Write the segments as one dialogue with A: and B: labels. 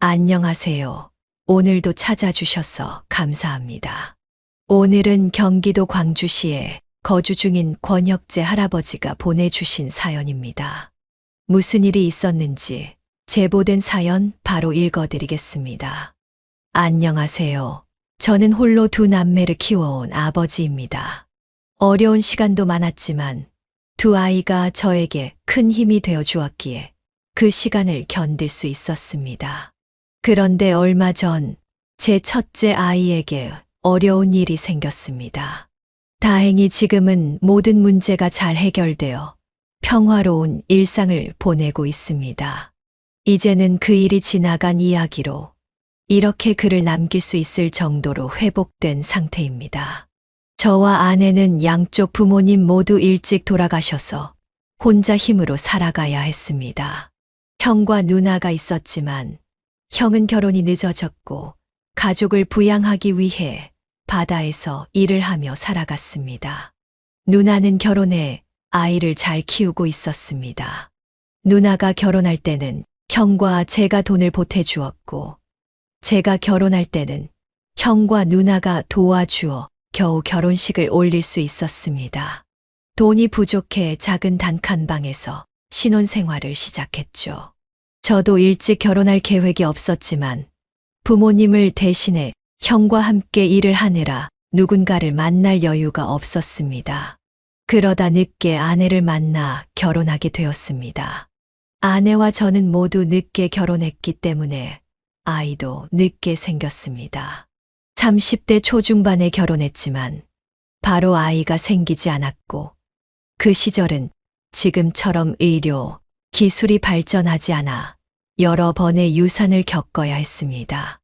A: 안녕하세요. 오늘도 찾아주셔서 감사합니다. 오늘은 경기도 광주시에 거주 중인 권혁재 할아버지가 보내주신 사연입니다. 무슨 일이 있었는지 제보된 사연 바로 읽어드리겠습니다. 안녕하세요. 저는 홀로 두 남매를 키워온 아버지입니다. 어려운 시간도 많았지만 두 아이가 저에게 큰 힘이 되어 주었기에 그 시간을 견딜 수 있었습니다. 그런데 얼마 전 제 첫째 아이에게 어려운 일이 생겼습니다. 다행히 지금은 모든 문제가 잘 해결되어 평화로운 일상을 보내고 있습니다. 이제는 그 일이 지나간 이야기로 이렇게 글을 남길 수 있을 정도로 회복된 상태입니다. 저와 아내는 양쪽 부모님 모두 일찍 돌아가셔서 혼자 힘으로 살아가야 했습니다. 형과 누나가 있었지만 형은 결혼이 늦어졌고 가족을 부양하기 위해 바다에서 일을 하며 살아갔습니다. 누나는 결혼해 아이를 잘 키우고 있었습니다. 누나가 결혼할 때는 형과 제가 돈을 보태주었고 제가 결혼할 때는 형과 누나가 도와주어 겨우 결혼식을 올릴 수 있었습니다. 돈이 부족해 작은 단칸방에서 신혼생활을 시작했죠. 저도 일찍 결혼할 계획이 없었지만 부모님을 대신해 형과 함께 일을 하느라 누군가를 만날 여유가 없었습니다. 그러다 늦게 아내를 만나 결혼하게 되었습니다. 아내와 저는 모두 늦게 결혼했기 때문에 아이도 늦게 생겼습니다. 30대 초중반에 결혼했지만 바로 아이가 생기지 않았고 그 시절은 지금처럼 의료, 기술이 발전하지 않아 여러 번의 유산을 겪어야 했습니다.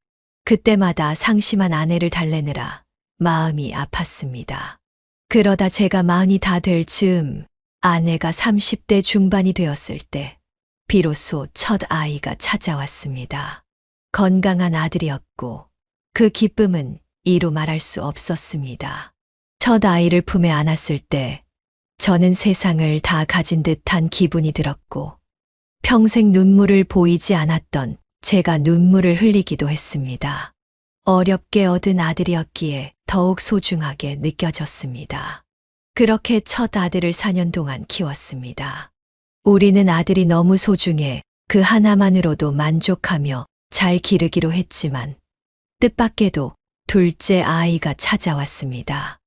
A: 그때마다 상심한 아내를 달래느라 마음이 아팠습니다. 그러다 제가 마흔이 다 될 즈음 아내가 30대 중반이 되었을 때 비로소 첫 아이가 찾아왔습니다. 건강한 아들이었고 그 기쁨은 이루 말할 수 없었습니다. 첫 아이를 품에 안았을 때 저는 세상을 다 가진 듯한 기분이 들었고 평생 눈물을 보이지 않았던 제가 눈물을 흘리기도 했습니다. 어렵게 얻은 아들이었기에 더욱 소중하게 느껴졌습니다. 그렇게 첫 아들을 4년 동안 키웠습니다. 우리는 아들이 너무 소중해 그 하나만으로도 만족하며 잘 기르기로 했지만 뜻밖에도 둘째 아이가 찾아왔습니다.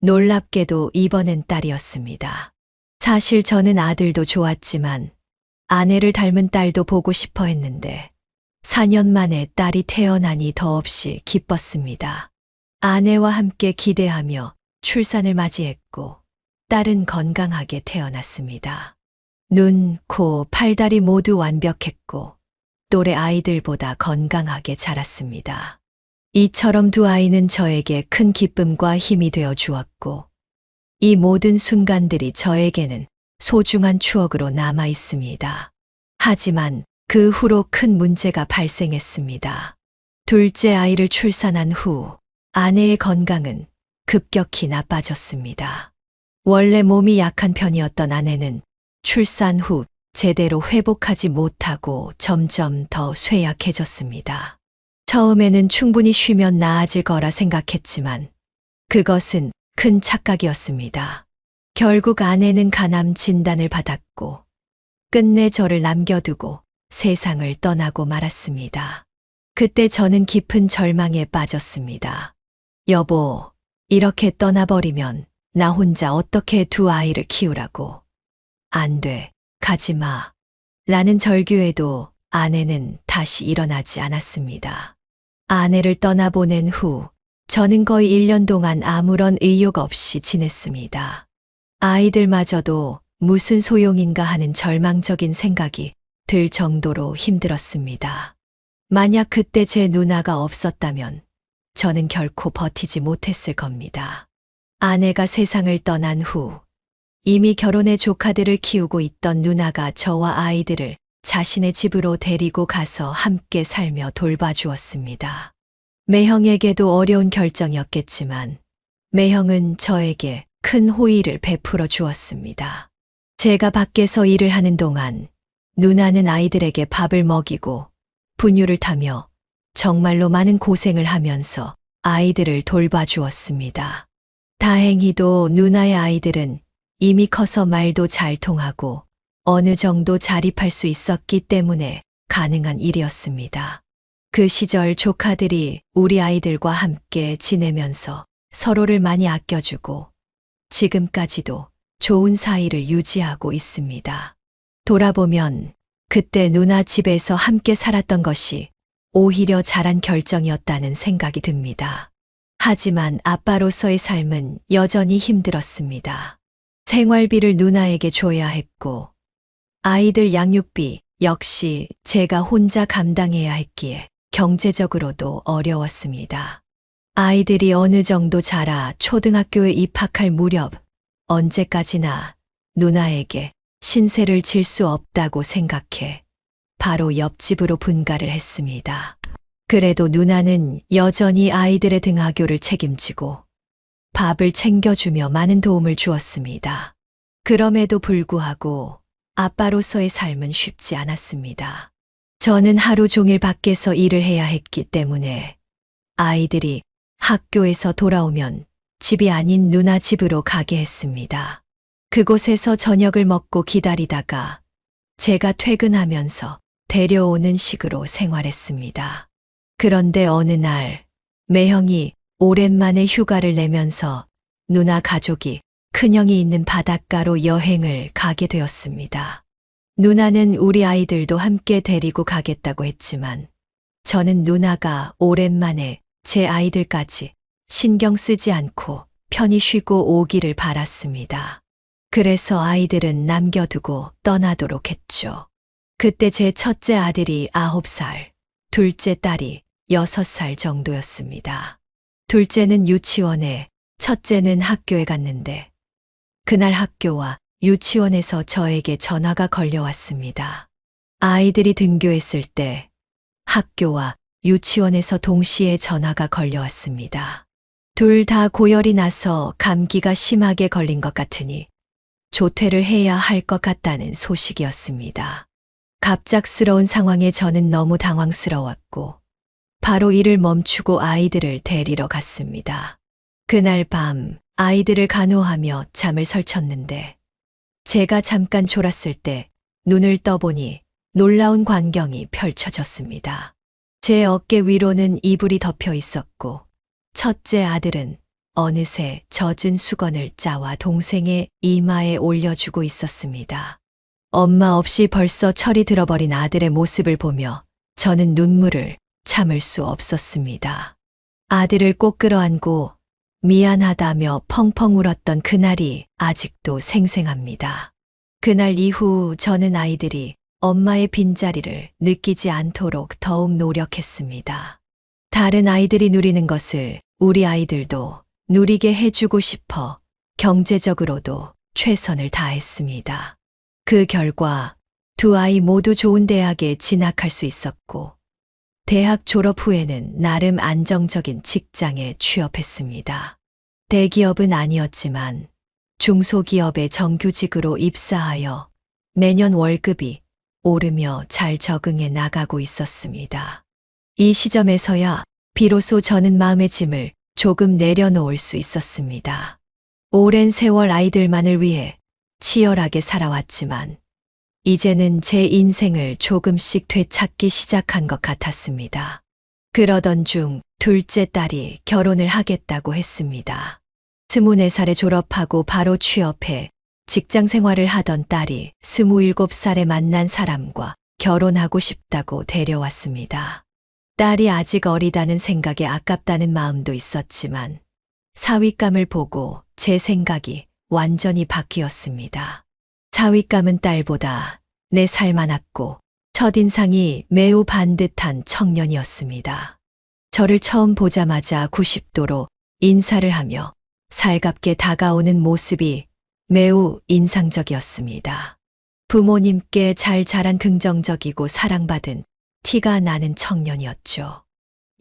A: 놀랍게도 이번엔 딸이었습니다. 사실 저는 아들도 좋았지만 아내를 닮은 딸도 보고 싶어 했는데 4년 만에 딸이 태어나니 더없이 기뻤습니다. 아내와 함께 기대하며 출산을 맞이했고 딸은 건강하게 태어났습니다. 눈, 코, 팔다리 모두 완벽했고 또래 아이들보다 건강하게 자랐습니다. 이처럼 두 아이는 저에게 큰 기쁨과 힘이 되어 주었고 이 모든 순간들이 저에게는 소중한 추억으로 남아 있습니다. 하지만 그 후로 큰 문제가 발생했습니다. 둘째 아이를 출산한 후 아내의 건강은 급격히 나빠졌습니다. 원래 몸이 약한 편이었던 아내는 출산 후 제대로 회복하지 못하고 점점 더 쇠약해졌습니다. 처음에는 충분히 쉬면 나아질 거라 생각했지만 그것은 큰 착각이었습니다. 결국 아내는 간암 진단을 받았고 끝내 저를 남겨두고 세상을 떠나고 말았습니다. 그때 저는 깊은 절망에 빠졌습니다. 여보, 이렇게 떠나버리면 나 혼자 어떻게 두 아이를 키우라고. 안 돼, 가지 마. 라는 절규에도 아내는 다시 일어나지 않았습니다. 아내를 떠나보낸 후 저는 거의 1년 동안 아무런 의욕 없이 지냈습니다. 아이들마저도 무슨 소용인가 하는 절망적인 생각이 들 정도로 힘들었습니다. 만약 그때 제 누나가 없었다면 저는 결코 버티지 못했을 겁니다. 아내가 세상을 떠난 후 이미 결혼해 조카들을 키우고 있던 누나가 저와 아이들을 자신의 집으로 데리고 가서 함께 살며 돌봐주었습니다. 매형에게도 어려운 결정이었겠지만 매형은 저에게 큰 호의를 베풀어 주었습니다. 제가 밖에서 일을 하는 동안 누나는 아이들에게 밥을 먹이고 분유를 타며 정말로 많은 고생을 하면서 아이들을 돌봐주었습니다. 다행히도 누나의 아이들은 이미 커서 말도 잘 통하고 어느 정도 자립할 수 있었기 때문에 가능한 일이었습니다. 그 시절 조카들이 우리 아이들과 함께 지내면서 서로를 많이 아껴주고 지금까지도 좋은 사이를 유지하고 있습니다. 돌아보면 그때 누나 집에서 함께 살았던 것이 오히려 잘한 결정이었다는 생각이 듭니다. 하지만 아빠로서의 삶은 여전히 힘들었습니다. 생활비를 누나에게 줘야 했고, 아이들 양육비 역시 제가 혼자 감당해야 했기에 경제적으로도 어려웠습니다. 아이들이 어느 정도 자라 초등학교에 입학할 무렵 언제까지나 누나에게 신세를 질 수 없다고 생각해 바로 옆집으로 분가를 했습니다. 그래도 누나는 여전히 아이들의 등하교를 책임지고 밥을 챙겨주며 많은 도움을 주었습니다. 그럼에도 불구하고 아빠로서의 삶은 쉽지 않았습니다. 저는 하루 종일 밖에서 일을 해야 했기 때문에 아이들이 학교에서 돌아오면 집이 아닌 누나 집으로 가게 했습니다. 그곳에서 저녁을 먹고 기다리다가 제가 퇴근하면서 데려오는 식으로 생활했습니다. 그런데 어느 날 매형이 오랜만에 휴가를 내면서 누나 가족이 큰형이 있는 바닷가로 여행을 가게 되었습니다. 누나는 우리 아이들도 함께 데리고 가겠다고 했지만 저는 누나가 오랜만에 제 아이들까지 신경 쓰지 않고 편히 쉬고 오기를 바랐습니다. 그래서 아이들은 남겨두고 떠나도록 했죠. 그때 제 첫째 아들이 9살, 둘째 딸이 6살 정도였습니다. 둘째는 유치원에, 첫째는 학교에 갔는데 그날 학교와 유치원에서 저에게 전화가 걸려왔습니다. 아이들이 등교했을 때 학교와 유치원에서 동시에 전화가 걸려왔습니다. 둘 다 고열이 나서 감기가 심하게 걸린 것 같으니 조퇴를 해야 할 것 같다는 소식이었습니다. 갑작스러운 상황에 저는 너무 당황스러웠고 바로 일을 멈추고 아이들을 데리러 갔습니다. 그날 밤 아이들을 간호하며 잠을 설쳤는데 제가 잠깐 졸았을 때 눈을 떠보니 놀라운 광경이 펼쳐졌습니다. 제 어깨 위로는 이불이 덮여 있었고 첫째 아들은 어느새 젖은 수건을 짜와 동생의 이마에 올려주고 있었습니다. 엄마 없이 벌써 철이 들어버린 아들의 모습을 보며 저는 눈물을 참을 수 없었습니다. 아들을 꼭 끌어안고 미안하다며 펑펑 울었던 그날이 아직도 생생합니다. 그날 이후 저는 아이들이 엄마의 빈자리를 느끼지 않도록 더욱 노력했습니다. 다른 아이들이 누리는 것을 우리 아이들도 누리게 해주고 싶어 경제적으로도 최선을 다했습니다. 그 결과 두 아이 모두 좋은 대학에 진학할 수 있었고 대학 졸업 후에는 나름 안정적인 직장에 취업했습니다. 대기업은 아니었지만 중소기업의 정규직으로 입사하여 매년 월급이 오르며 잘 적응해 나가고 있었습니다. 이 시점에서야 비로소 저는 마음의 짐을 조금 내려놓을 수 있었습니다. 오랜 세월 아이들만을 위해 치열하게 살아왔지만 이제는 제 인생을 조금씩 되찾기 시작한 것 같았습니다. 그러던 중 둘째 딸이 결혼을 하겠다고 했습니다. 24살에 졸업하고 바로 취업해 직장 생활을 하던 딸이 27살에 만난 사람과 결혼하고 싶다고 데려왔습니다. 딸이 아직 어리다는 생각에 아깝다는 마음도 있었지만 사윗감을 보고 제 생각이 완전히 바뀌었습니다. 사윗감은 딸보다 4살 많았고 첫인상이 매우 반듯한 청년이었습니다. 저를 처음 보자마자 90도로 인사를 하며 살갑게 다가오는 모습이 매우 인상적이었습니다. 부모님께 잘 자란 긍정적이고 사랑받은 티가 나는 청년이었죠.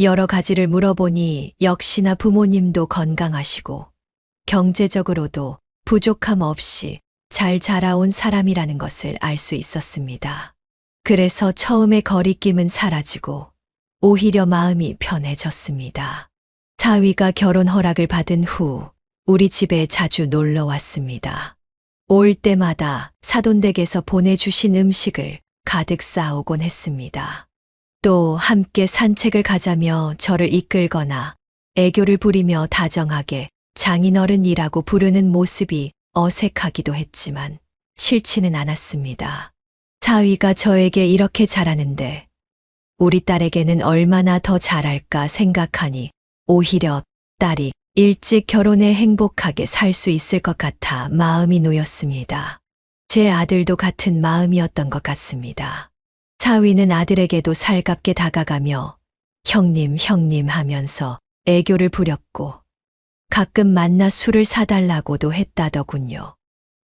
A: 여러 가지를 물어보니 역시나 부모님도 건강하시고 경제적으로도 부족함 없이 잘 자라온 사람이라는 것을 알 수 있었습니다. 그래서 처음에 거리낌은 사라지고 오히려 마음이 편해졌습니다. 사위가 결혼 허락을 받은 후 우리 집에 자주 놀러 왔습니다. 올 때마다 사돈댁에서 보내주신 음식을 가득 싸오곤 했습니다. 또 함께 산책을 가자며 저를 이끌거나 애교를 부리며 다정하게 장인어른이라고 부르는 모습이 어색하기도 했지만 싫지는 않았습니다. 사위가 저에게 이렇게 잘하는데 우리 딸에게는 얼마나 더 잘할까 생각하니 오히려 딸이 일찍 결혼해 행복하게 살 수 있을 것 같아 마음이 놓였습니다. 제 아들도 같은 마음이었던 것 같습니다. 사위는 아들에게도 살갑게 다가가며 형님, 형님 하면서 애교를 부렸고 가끔 만나 술을 사달라고도 했다더군요.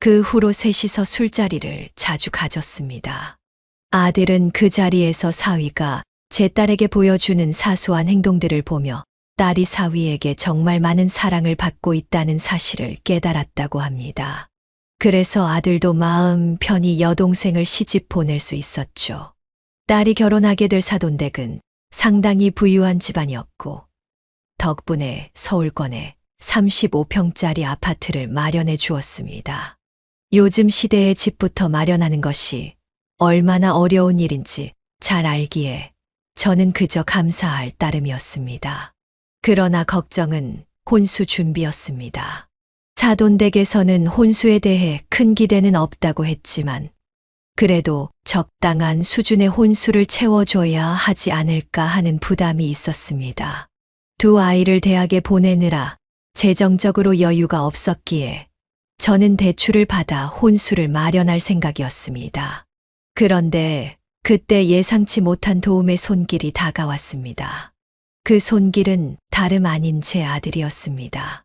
A: 그 후로 셋이서 술자리를 자주 가졌습니다. 아들은 그 자리에서 사위가 제 딸에게 보여주는 사소한 행동들을 보며 딸이 사위에게 정말 많은 사랑을 받고 있다는 사실을 깨달았다고 합니다. 그래서 아들도 마음 편히 여동생을 시집 보낼 수 있었죠. 딸이 결혼하게 될 사돈댁은 상당히 부유한 집안이었고 덕분에 서울권에 35평짜리 아파트를 마련해 주었습니다. 요즘 시대의 집부터 마련하는 것이 얼마나 어려운 일인지 잘 알기에 저는 그저 감사할 따름이었습니다. 그러나 걱정은 혼수 준비였습니다. 사돈댁에서는 혼수에 대해 큰 기대는 없다고 했지만 그래도 적당한 수준의 혼수를 채워줘야 하지 않을까 하는 부담이 있었습니다. 두 아이를 대학에 보내느라 재정적으로 여유가 없었기에 저는 대출을 받아 혼수를 마련할 생각이었습니다. 그런데 그때 예상치 못한 도움의 손길이 다가왔습니다. 그 손길은 다름 아닌 제 아들이었습니다.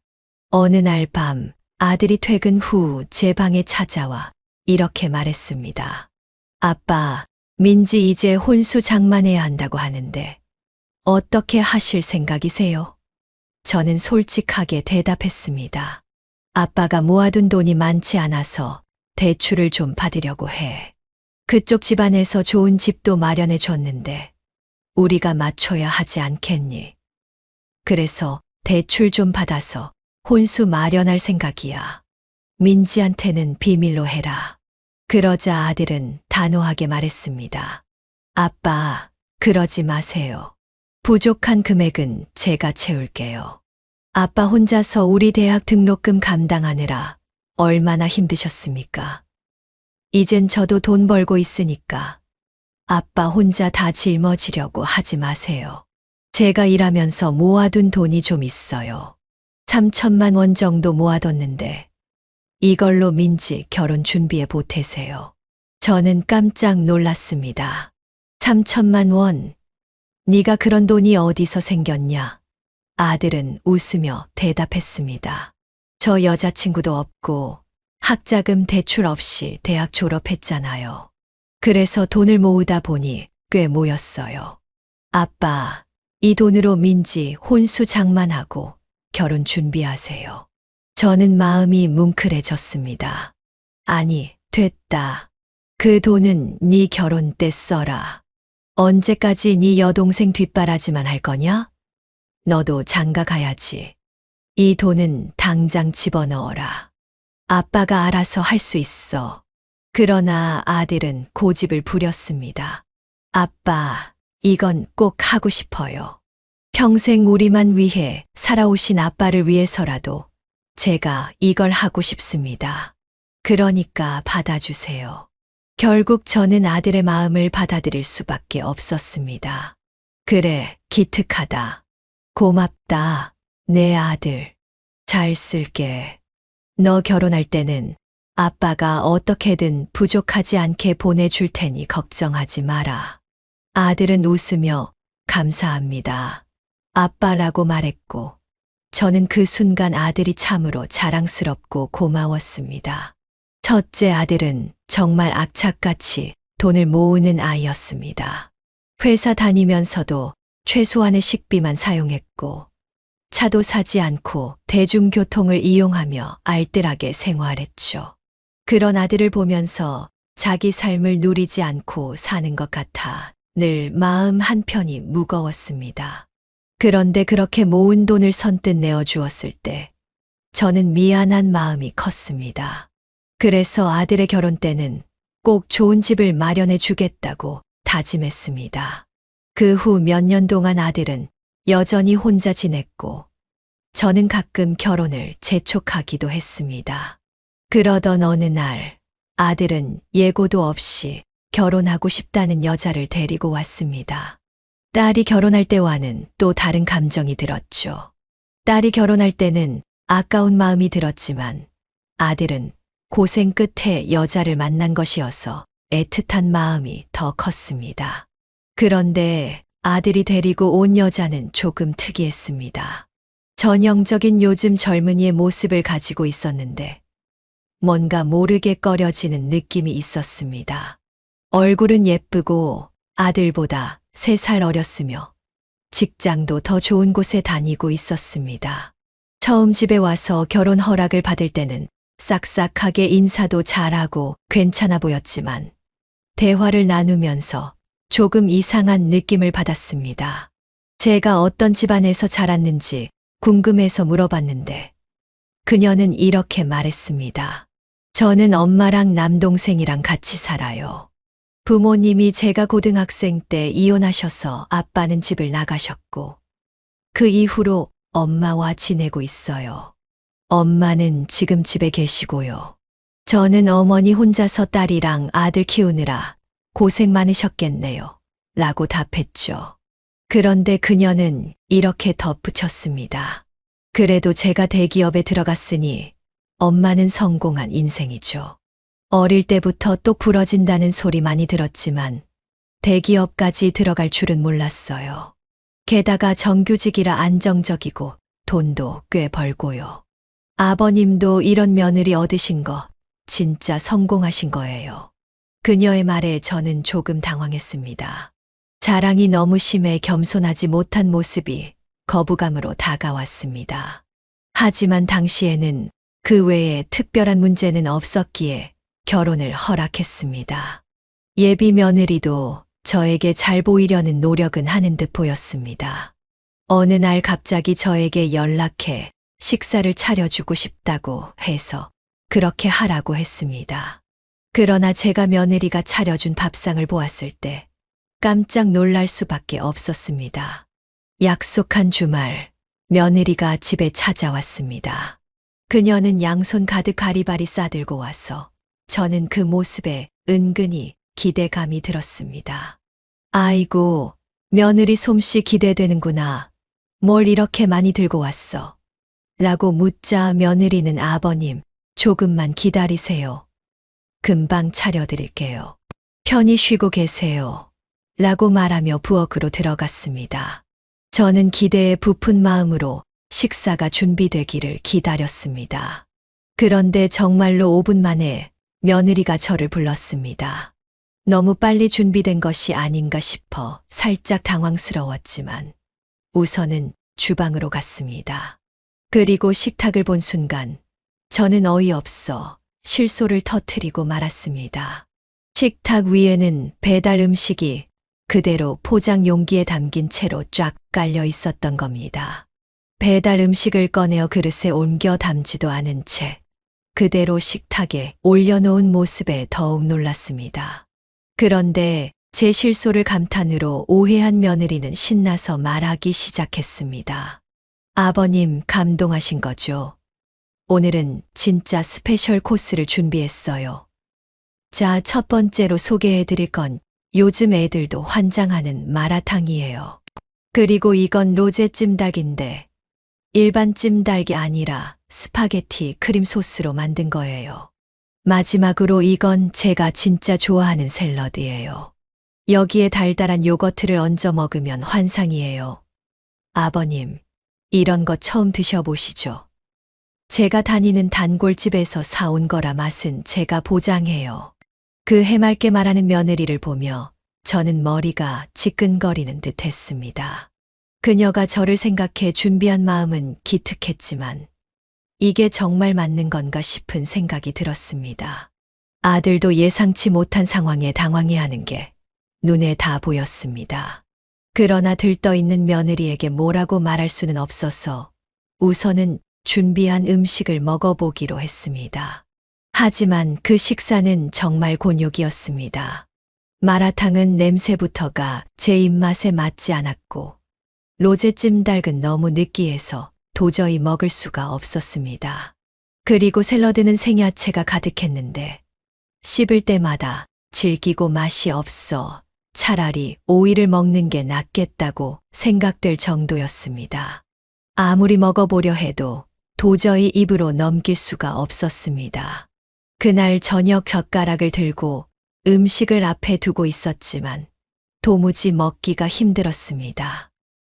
A: 어느 날 밤 아들이 퇴근 후 제 방에 찾아와 이렇게 말했습니다. 아빠, 민지 이제 혼수 장만해야 한다고 하는데 어떻게 하실 생각이세요? 저는 솔직하게 대답했습니다. 아빠가 모아둔 돈이 많지 않아서 대출을 좀 받으려고 해. 그쪽 집안에서 좋은 집도 마련해 줬는데 우리가 맞춰야 하지 않겠니? 그래서 대출 좀 받아서 혼수 마련할 생각이야. 민지한테는 비밀로 해라. 그러자 아들은 단호하게 말했습니다. 아빠, 그러지 마세요. 부족한 금액은 제가 채울게요. 아빠 혼자서 우리 대학 등록금 감당하느라 얼마나 힘드셨습니까? 이젠 저도 돈 벌고 있으니까 아빠 혼자 다 짊어지려고 하지 마세요. 제가 일하면서 모아둔 돈이 좀 있어요. 3천만 원 정도 모아뒀는데 이걸로 민지 결혼 준비에 보태세요. 저는 깜짝 놀랐습니다. 3천만 원? 네가 그런 돈이 어디서 생겼냐? 아들은 웃으며 대답했습니다. 저 여자친구도 없고 학자금 대출 없이 대학 졸업했잖아요. 그래서 돈을 모으다 보니 꽤 모였어요. 아빠, 이 돈으로 민지 혼수 장만하고 결혼 준비하세요. 저는 마음이 뭉클해졌습니다. 아니, 됐다. 그 돈은 네 결혼 때 써라. 언제까지 네 여동생 뒷바라지만 할 거냐? 너도 장가 가야지. 이 돈은 당장 집어넣어라. 아빠가 알아서 할 수 있어. 그러나 아들은 고집을 부렸습니다. 아빠, 이건 꼭 하고 싶어요. 평생 우리만 위해 살아오신 아빠를 위해서라도 제가 이걸 하고 싶습니다. 그러니까 받아주세요. 결국 저는 아들의 마음을 받아들일 수밖에 없었습니다. 그래, 기특하다. 고맙다, 내 아들. 잘 쓸게. 너 결혼할 때는 아빠가 어떻게든 부족하지 않게 보내줄 테니 걱정하지 마라. 아들은 웃으며 감사합니다. 아빠라고 말했고, 저는 그 순간 아들이 참으로 자랑스럽고 고마웠습니다. 첫째 아들은 정말 악착같이 돈을 모으는 아이였습니다. 회사 다니면서도 최소한의 식비만 사용했고, 차도 사지 않고 대중교통을 이용하며 알뜰하게 생활했죠. 그런 아들을 보면서 자기 삶을 누리지 않고 사는 것 같아 늘 마음 한편이 무거웠습니다. 그런데 그렇게 모은 돈을 선뜻 내어 주었을 때 저는 미안한 마음이 컸습니다. 그래서 아들의 결혼 때는 꼭 좋은 집을 마련해 주겠다고 다짐했습니다. 그 후 몇 년 동안 아들은 여전히 혼자 지냈고 저는 가끔 결혼을 재촉하기도 했습니다. 그러던 어느 날 아들은 예고도 없이 결혼하고 싶다는 여자를 데리고 왔습니다. 딸이 결혼할 때와는 또 다른 감정이 들었죠. 딸이 결혼할 때는 아까운 마음이 들었지만 아들은 고생 끝에 여자를 만난 것이어서 애틋한 마음이 더 컸습니다. 그런데 아들이 데리고 온 여자는 조금 특이했습니다. 전형적인 요즘 젊은이의 모습을 가지고 있었는데 뭔가 모르게 꺼려지는 느낌이 있었습니다. 얼굴은 예쁘고 아들보다 3살 어렸으며 직장도 더 좋은 곳에 다니고 있었습니다. 처음 집에 와서 결혼 허락을 받을 때는 싹싹하게 인사도 잘하고 괜찮아 보였지만 대화를 나누면서 조금 이상한 느낌을 받았습니다. 제가 어떤 집안에서 자랐는지 궁금해서 물어봤는데 그녀는 이렇게 말했습니다. 저는 엄마랑 남동생이랑 같이 살아요. 부모님이 제가 고등학생 때 이혼하셔서 아빠는 집을 나가셨고 그 이후로 엄마와 지내고 있어요. 엄마는 지금 집에 계시고요. 저는 어머니 혼자서 딸이랑 아들 키우느라 고생 많으셨겠네요. 라고 답했죠. 그런데 그녀는 이렇게 덧붙였습니다. 그래도 제가 대기업에 들어갔으니 엄마는 성공한 인생이죠. 어릴 때부터 똑 부러진다는 소리 많이 들었지만 대기업까지 들어갈 줄은 몰랐어요. 게다가 정규직이라 안정적이고 돈도 꽤 벌고요. 아버님도 이런 며느리 얻으신 거 진짜 성공하신 거예요. 그녀의 말에 저는 조금 당황했습니다. 자랑이 너무 심해 겸손하지 못한 모습이 거부감으로 다가왔습니다. 하지만 당시에는 그 외에 특별한 문제는 없었기에 결혼을 허락했습니다. 예비 며느리도 저에게 잘 보이려는 노력은 하는 듯 보였습니다. 어느 날 갑자기 저에게 연락해 식사를 차려주고 싶다고 해서 그렇게 하라고 했습니다. 그러나 제가 며느리가 차려준 밥상을 보았을 때 깜짝 놀랄 수밖에 없었습니다. 약속한 주말, 며느리가 집에 찾아왔습니다. 그녀는 양손 가득 가리바리 싸들고 와서 저는 그 모습에 은근히 기대감이 들었습니다. 아이고, 며느리 솜씨 기대되는구나. 뭘 이렇게 많이 들고 왔어? 라고 묻자 며느리는 아버님, 조금만 기다리세요. 금방 차려드릴게요. 편히 쉬고 계세요. 라고 말하며 부엌으로 들어갔습니다. 저는 기대에 부푼 마음으로 식사가 준비되기를 기다렸습니다. 그런데 정말로 5분 만에 며느리가 저를 불렀습니다. 너무 빨리 준비된 것이 아닌가 싶어 살짝 당황스러웠지만 우선은 주방으로 갔습니다. 그리고 식탁을 본 순간 저는 어이없어 실소를 터뜨리고 말았습니다. 식탁 위에는 배달 음식이 그대로 포장 용기에 담긴 채로 쫙 깔려 있었던 겁니다. 배달 음식을 꺼내어 그릇에 옮겨 담지도 않은 채 그대로 식탁에 올려놓은 모습에 더욱 놀랐습니다. 그런데 제 실소를 감탄으로 오해한 며느리는 신나서 말하기 시작했습니다. 아버님 감동하신 거죠? 오늘은 진짜 스페셜 코스를 준비했어요. 자, 첫 번째로 소개해 드릴 건 요즘 애들도 환장하는 마라탕이에요. 그리고 이건 로제 찜닭인데 일반 찜닭이 아니라 스파게티 크림 소스로 만든 거예요. 마지막으로 이건 제가 진짜 좋아하는 샐러드예요. 여기에 달달한 요거트를 얹어 먹으면 환상이에요. 아버님, 이런 거 처음 드셔보시죠? 제가 다니는 단골집에서 사온 거라 맛은 제가 보장해요. 그 해맑게 말하는 며느리를 보며 저는 머리가 지끈거리는 듯 했습니다. 그녀가 저를 생각해 준비한 마음은 기특했지만 이게 정말 맞는 건가 싶은 생각이 들었습니다. 아들도 예상치 못한 상황에 당황해하는 게 눈에 다 보였습니다. 그러나 들떠있는 며느리에게 뭐라고 말할 수는 없어서 우선은 준비한 음식을 먹어보기로 했습니다. 하지만 그 식사는 정말 곤욕이었습니다. 마라탕은 냄새부터가 제 입맛에 맞지 않았고 로제찜 닭은 너무 느끼해서 도저히 먹을 수가 없었습니다. 그리고 샐러드는 생야채가 가득했는데 씹을 때마다 질기고 맛이 없어 차라리 오이를 먹는 게 낫겠다고 생각될 정도였습니다. 아무리 먹어보려 해도 도저히 입으로 넘길 수가 없었습니다. 그날 저녁 젓가락을 들고 음식을 앞에 두고 있었지만 도무지 먹기가 힘들었습니다.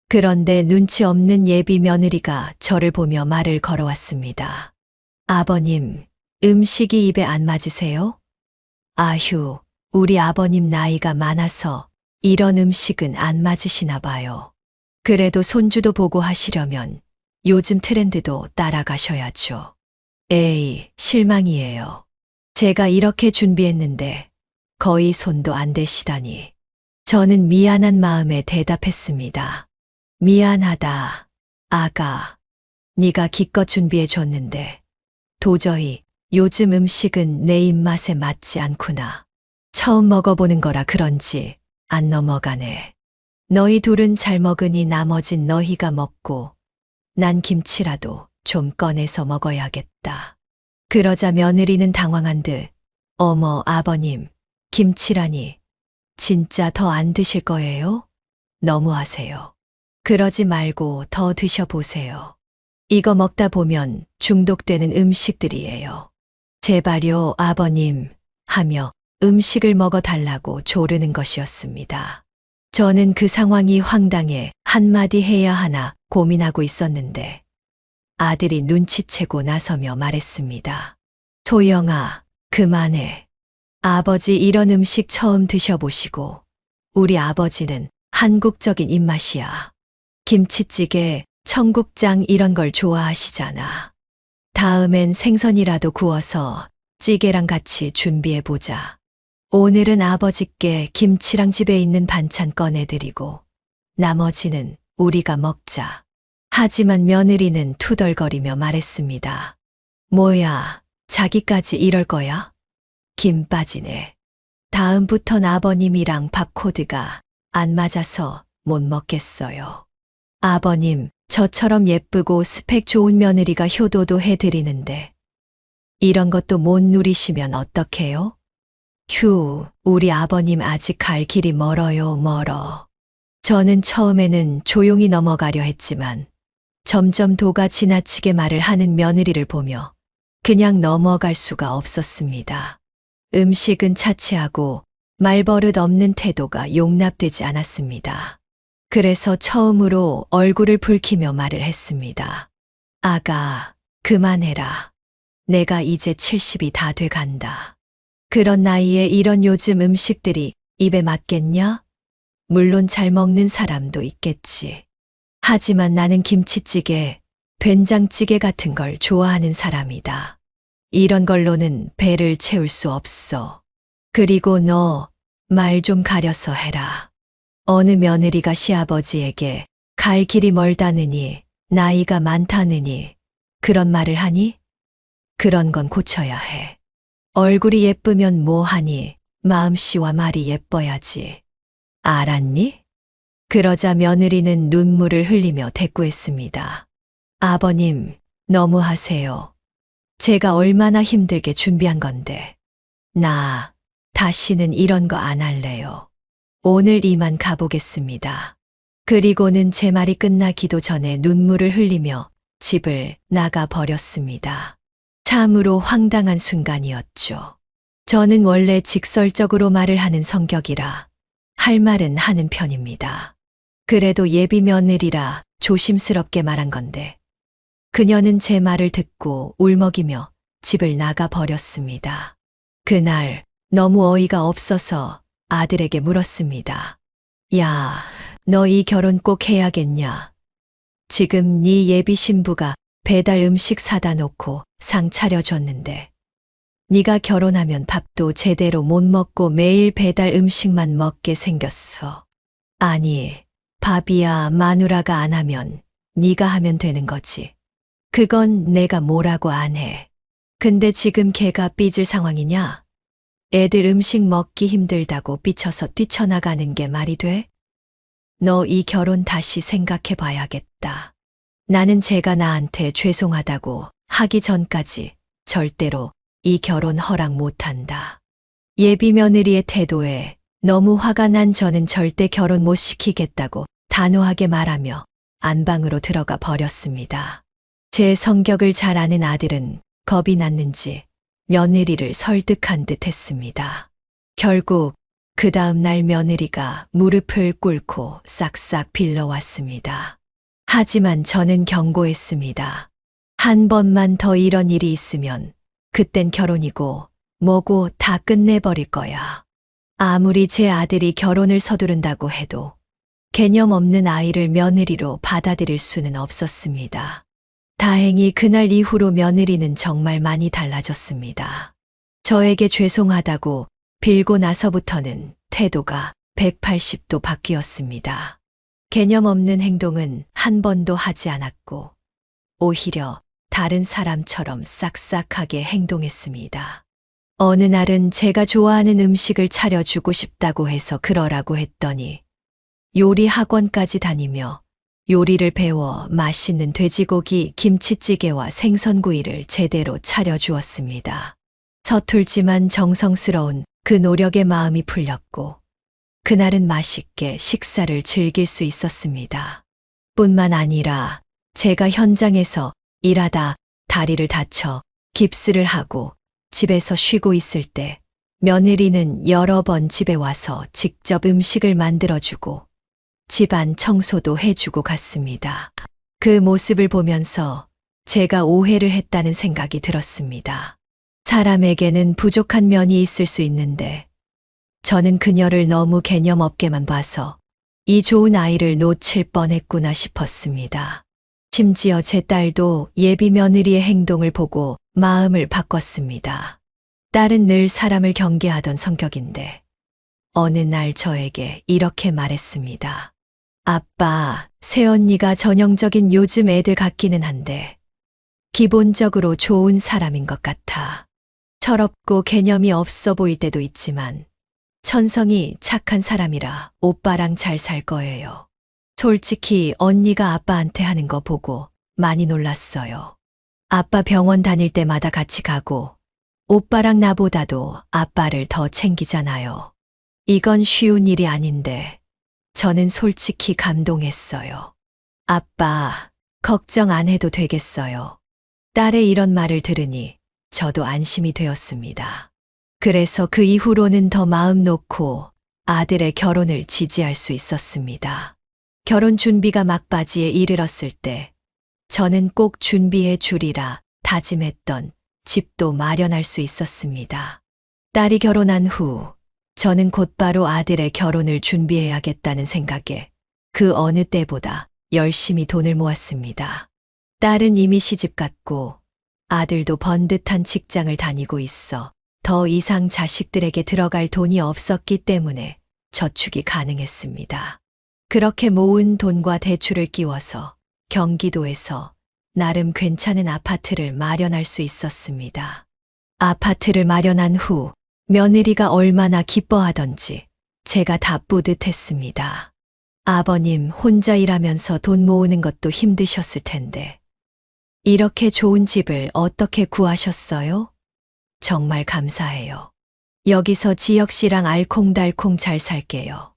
A: 그런데 눈치 없는 예비 며느리가 저를 보며 말을 걸어왔습니다. 아버님, 음식이 입에 안 맞으세요? 아휴, 우리 아버님 나이가 많아서 이런 음식은 안 맞으시나 봐요. 그래도 손주도 보고 하시려면 요즘 트렌드도 따라가셔야죠. 에이, 실망이에요. 제가 이렇게 준비했는데 거의 손도 안 대시다니. 저는 미안한 마음에 대답했습니다. 미안하다, 아가. 네가 기껏 준비해 줬는데 도저히 요즘 음식은 내 입맛에 맞지 않구나. 처음 먹어보는 거라 그런지 안 넘어가네. 너희 둘은 잘 먹으니 나머진 너희가 먹고 난 김치라도 좀 꺼내서 먹어야겠다. 그러자 며느리는 당황한 듯 어머 아버님, 김치라니 진짜 더 안 드실 거예요? 너무하세요. 그러지 말고 더 드셔보세요. 이거 먹다 보면 중독되는 음식들이에요. 제발요 아버님 하며 음식을 먹어달라고 조르는 것이었습니다. 저는 그 상황이 황당해 한마디 해야 하나 고민하고 있었는데 아들이 눈치채고 나서며 말했습니다. 소영아, 그만해. 아버지 이런 음식 처음 드셔보시고 우리 아버지는 한국적인 입맛이야. 김치찌개, 청국장 이런 걸 좋아하시잖아. 다음엔 생선이라도 구워서 찌개랑 같이 준비해보자. 오늘은 아버지께 김치랑 집에 있는 반찬 꺼내드리고 나머지는 우리가 먹자. 하지만 며느리는 투덜거리며 말했습니다. 뭐야, 자기까지 이럴 거야? 김 빠지네. 다음부턴 아버님이랑 밥 코드가 안 맞아서 못 먹겠어요. 아버님, 저처럼 예쁘고 스펙 좋은 며느리가 효도도 해드리는데 이런 것도 못 누리시면 어떡해요? 휴, 우리 아버님 아직 갈 길이 멀어요, 멀어. 저는 처음에는 조용히 넘어가려 했지만 점점 도가 지나치게 말을 하는 며느리를 보며 그냥 넘어갈 수가 없었습니다. 음식은 차치하고 말버릇 없는 태도가 용납되지 않았습니다. 그래서 처음으로 얼굴을 붉히며 말을 했습니다. 아가, 그만해라. 내가 이제 70이 다 돼 간다. 그런 나이에 이런 요즘 음식들이 입에 맞겠냐? 물론 잘 먹는 사람도 있겠지. 하지만 나는 김치찌개, 된장찌개 같은 걸 좋아하는 사람이다. 이런 걸로는 배를 채울 수 없어. 그리고 너, 말 좀 가려서 해라. 어느 며느리가 시아버지에게 갈 길이 멀다느니, 나이가 많다느니, 그런 말을 하니? 그런 건 고쳐야 해. 얼굴이 예쁘면 뭐하니, 마음씨와 말이 예뻐야지. 알았니? 그러자 며느리는 눈물을 흘리며 대꾸했습니다. 아버님, 너무하세요. 제가 얼마나 힘들게 준비한 건데. 나 다시는 이런 거 안 할래요. 오늘 이만 가보겠습니다. 그리고는 제 말이 끝나기도 전에 눈물을 흘리며 집을 나가 버렸습니다. 참으로 황당한 순간이었죠. 저는 원래 직설적으로 말을 하는 성격이라 할 말은 하는 편입니다. 그래도 예비 며느리라 조심스럽게 말한 건데 그녀는 제 말을 듣고 울먹이며 집을 나가 버렸습니다. 그날 너무 어이가 없어서 아들에게 물었습니다. 야, 너 이 결혼 꼭 해야겠냐? 지금 네 예비 신부가 배달 음식 사다 놓고 상 차려줬는데 네가 결혼하면 밥도 제대로 못 먹고 매일 배달 음식만 먹게 생겼어. 아니, 밥이야 마누라가 안 하면 네가 하면 되는 거지. 그건 내가 뭐라고 안 해. 근데 지금 걔가 삐질 상황이냐? 애들 음식 먹기 힘들다고 삐쳐서 뛰쳐나가는 게 말이 돼? 너 이 결혼 다시 생각해 봐야겠다. 나는 제가 나한테 죄송하다고 하기 전까지 절대로 이 결혼 허락 못한다. 예비 며느리의 태도에 너무 화가 난 저는 절대 결혼 못 시키겠다고 단호하게 말하며 안방으로 들어가 버렸습니다. 제 성격을 잘 아는 아들은 겁이 났는지 며느리를 설득한 듯 했습니다. 결국 그 다음 날 며느리가 무릎을 꿇고 싹싹 빌러왔습니다. 하지만 저는 경고했습니다. 한 번만 더 이런 일이 있으면 그땐 결혼이고 뭐고 다 끝내버릴 거야. 아무리 제 아들이 결혼을 서두른다고 해도 개념 없는 아이를 며느리로 받아들일 수는 없었습니다. 다행히 그날 이후로 며느리는 정말 많이 달라졌습니다. 저에게 죄송하다고 빌고 나서부터는 태도가 180도 바뀌었습니다. 개념 없는 행동은 한 번도 하지 않았고 오히려 다른 사람처럼 싹싹하게 행동했습니다. 어느 날은 제가 좋아하는 음식을 차려주고 싶다고 해서 그러라고 했더니 요리 학원까지 다니며 요리를 배워 맛있는 돼지고기 김치찌개와 생선구이를 제대로 차려주었습니다. 서툴지만 정성스러운 그 노력에 마음이 풀렸고 그날은 맛있게 식사를 즐길 수 있었습니다. 뿐만 아니라 제가 현장에서 일하다 다리를 다쳐 깁스를 하고 집에서 쉬고 있을 때 며느리는 여러 번 집에 와서 직접 음식을 만들어주고 집안 청소도 해주고 갔습니다. 그 모습을 보면서 제가 오해를 했다는 생각이 들었습니다. 사람에게는 부족한 면이 있을 수 있는데 저는 그녀를 너무 개념 없게만 봐서 이 좋은 아이를 놓칠 뻔했구나 싶었습니다. 심지어 제 딸도 예비 며느리의 행동을 보고 마음을 바꿨습니다. 딸은 늘 사람을 경계하던 성격인데 어느 날 저에게 이렇게 말했습니다. 아빠, 새언니가 전형적인 요즘 애들 같기는 한데 기본적으로 좋은 사람인 것 같아. 철없고 개념이 없어 보일 때도 있지만 천성이 착한 사람이라 오빠랑 잘 살 거예요. 솔직히 언니가 아빠한테 하는 거 보고 많이 놀랐어요. 아빠 병원 다닐 때마다 같이 가고 오빠랑 나보다도 아빠를 더 챙기잖아요. 이건 쉬운 일이 아닌데 저는 솔직히 감동했어요. 아빠, 걱정 안 해도 되겠어요. 딸의 이런 말을 들으니 저도 안심이 되었습니다. 그래서 그 이후로는 더 마음 놓고 아들의 결혼을 지지할 수 있었습니다. 결혼 준비가 막바지에 이르렀을 때 저는 꼭 준비해 주리라 다짐했던 집도 마련할 수 있었습니다. 딸이 결혼한 후 저는 곧바로 아들의 결혼을 준비해야겠다는 생각에 그 어느 때보다 열심히 돈을 모았습니다. 딸은 이미 시집갔고 아들도 번듯한 직장을 다니고 있어 더 이상 자식들에게 들어갈 돈이 없었기 때문에 저축이 가능했습니다. 그렇게 모은 돈과 대출을 끼워서 경기도에서 나름 괜찮은 아파트를 마련할 수 있었습니다. 아파트를 마련한 후 며느리가 얼마나 기뻐하던지 제가 다 뿌듯했습니다. 아버님 혼자 일하면서 돈 모으는 것도 힘드셨을 텐데 이렇게 좋은 집을 어떻게 구하셨어요? 정말 감사해요. 여기서 지혁 씨랑 알콩달콩 잘 살게요.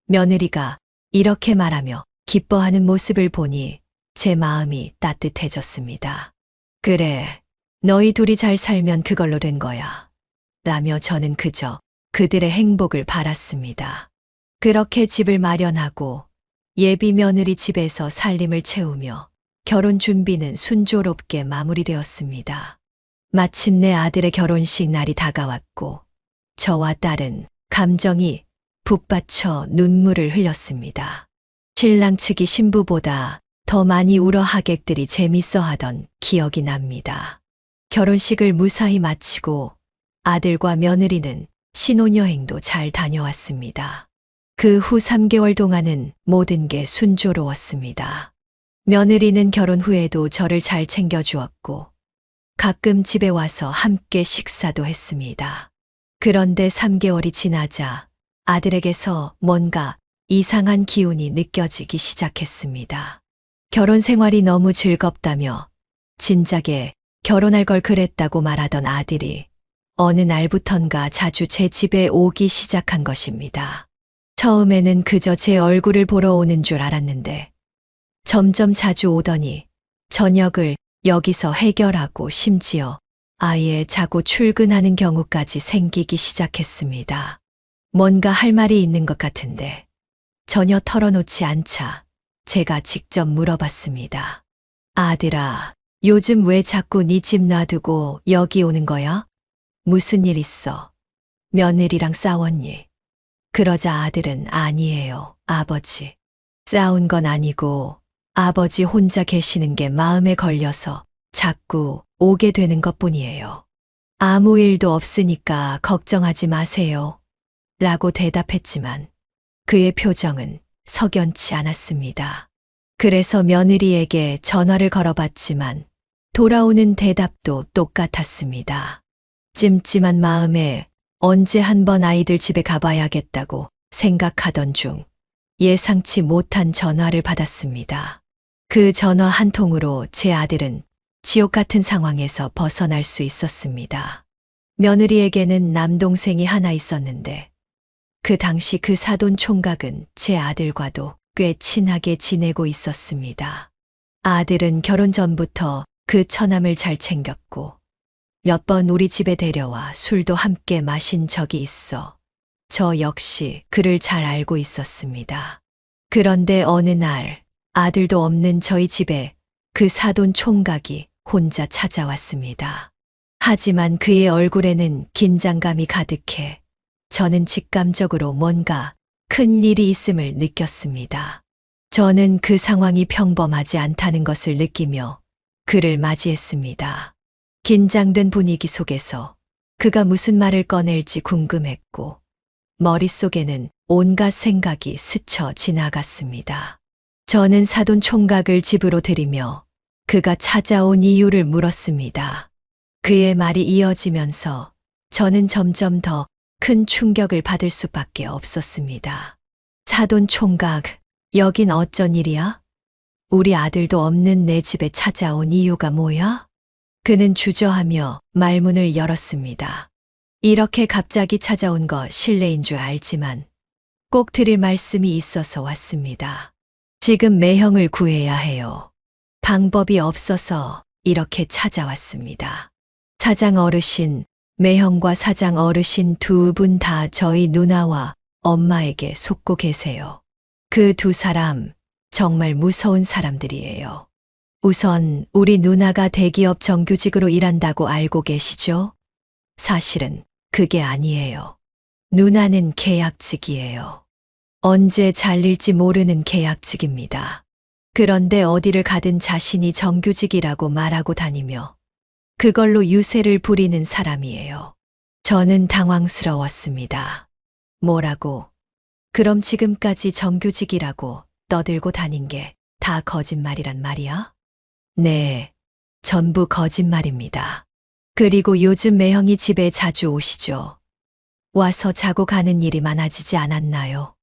A: 며느리가 이렇게 말하며 기뻐하는 모습을 보니 제 마음이 따뜻해졌습니다. 그래, 너희 둘이 잘 살면 그걸로 된 거야. 라며 저는 그저 그들의 행복을 바랐습니다. 그렇게 집을 마련하고 예비 며느리 집에서 살림을 채우며 결혼 준비는 순조롭게 마무리되었습니다. 마침내 아들의 결혼식 날이 다가왔고 저와 딸은 감정이 북받쳐 눈물을 흘렸습니다. 신랑 측이 신부보다 더 많이 울어 하객들이 재밌어 하던 기억이 납니다. 결혼식을 무사히 마치고 아들과 며느리는 신혼여행도 잘 다녀왔습니다. 그 후 3개월 동안은 모든 게 순조로웠습니다. 며느리는 결혼 후에도 저를 잘 챙겨주었고, 가끔 집에 와서 함께 식사도 했습니다. 그런데 3개월이 지나자 아들에게서 뭔가 이상한 기운이 느껴지기 시작했습니다. 결혼 생활이 너무 즐겁다며 진작에 결혼할 걸 그랬다고 말하던 아들이 어느 날부턴가 자주 제 집에 오기 시작한 것입니다. 처음에는 그저 제 얼굴을 보러 오는 줄 알았는데 점점 자주 오더니 저녁을 여기서 해결하고 심지어 아예 자고 출근하는 경우까지 생기기 시작했습니다. 뭔가 할 말이 있는 것 같은데 전혀 털어놓지 않자 제가 직접 물어봤습니다. 아들아, 요즘 왜 자꾸 네 집 놔두고 여기 오는 거야? 무슨 일 있어? 며느리랑 싸웠니? 그러자 아들은 아니에요, 아버지. 싸운 건 아니고 아버지 혼자 계시는 게 마음에 걸려서 자꾸 오게 되는 것뿐이에요. 아무 일도 없으니까 걱정하지 마세요. 라고 대답했지만 그의 표정은 석연치 않았습니다. 그래서 며느리에게 전화를 걸어봤지만 돌아오는 대답도 똑같았습니다. 찜찜한 마음에 언제 한번 아이들 집에 가봐야겠다고 생각하던 중 예상치 못한 전화를 받았습니다. 그 전화 한 통으로 제 아들은 지옥 같은 상황에서 벗어날 수 있었습니다. 며느리에게는 남동생이 하나 있었는데 그 당시 그 사돈 총각은 제 아들과도 꽤 친하게 지내고 있었습니다. 아들은 결혼 전부터 그 처남을 잘 챙겼고 몇 번 우리 집에 데려와 술도 함께 마신 적이 있어 저 역시 그를 잘 알고 있었습니다. 그런데 어느 날 아들도 없는 저희 집에 그 사돈 총각이 혼자 찾아왔습니다. 하지만 그의 얼굴에는 긴장감이 가득해 저는 직감적으로 뭔가 큰 일이 있음을 느꼈습니다. 저는 그 상황이 평범하지 않다는 것을 느끼며 그를 맞이했습니다. 긴장된 분위기 속에서 그가 무슨 말을 꺼낼지 궁금했고 머릿속에는 온갖 생각이 스쳐 지나갔습니다. 저는 사돈 총각을 집으로 들이며 그가 찾아온 이유를 물었습니다. 그의 말이 이어지면서 저는 점점 더 큰 충격을 받을 수밖에 없었습니다. 사돈 총각, 여긴 어쩐 일이야? 우리 아들도 없는 내 집에 찾아온 이유가 뭐야? 그는 주저하며 말문을 열었습니다. 이렇게 갑자기 찾아온 거 실례인 줄 알지만 꼭 드릴 말씀이 있어서 왔습니다. 지금 매형을 구해야 해요. 방법이 없어서 이렇게 찾아왔습니다. 사장 어르신, 매형과 사장 어르신 두 분 다 저희 누나와 엄마에게 속고 계세요. 그 두 사람 정말 무서운 사람들이에요. 우선 우리 누나가 대기업 정규직으로 일한다고 알고 계시죠? 사실은 그게 아니에요. 누나는 계약직이에요. 언제 잘릴지 모르는 계약직입니다. 그런데 어디를 가든 자신이 정규직이라고 말하고 다니며 그걸로 유세를 부리는 사람이에요. 저는 당황스러웠습니다. 뭐라고? 그럼 지금까지 정규직이라고 떠들고 다닌 게 다 거짓말이란 말이야? 네, 전부 거짓말입니다. 그리고 요즘 매형이 집에 자주 오시죠. 와서 자고 가는 일이 많아지지 않았나요?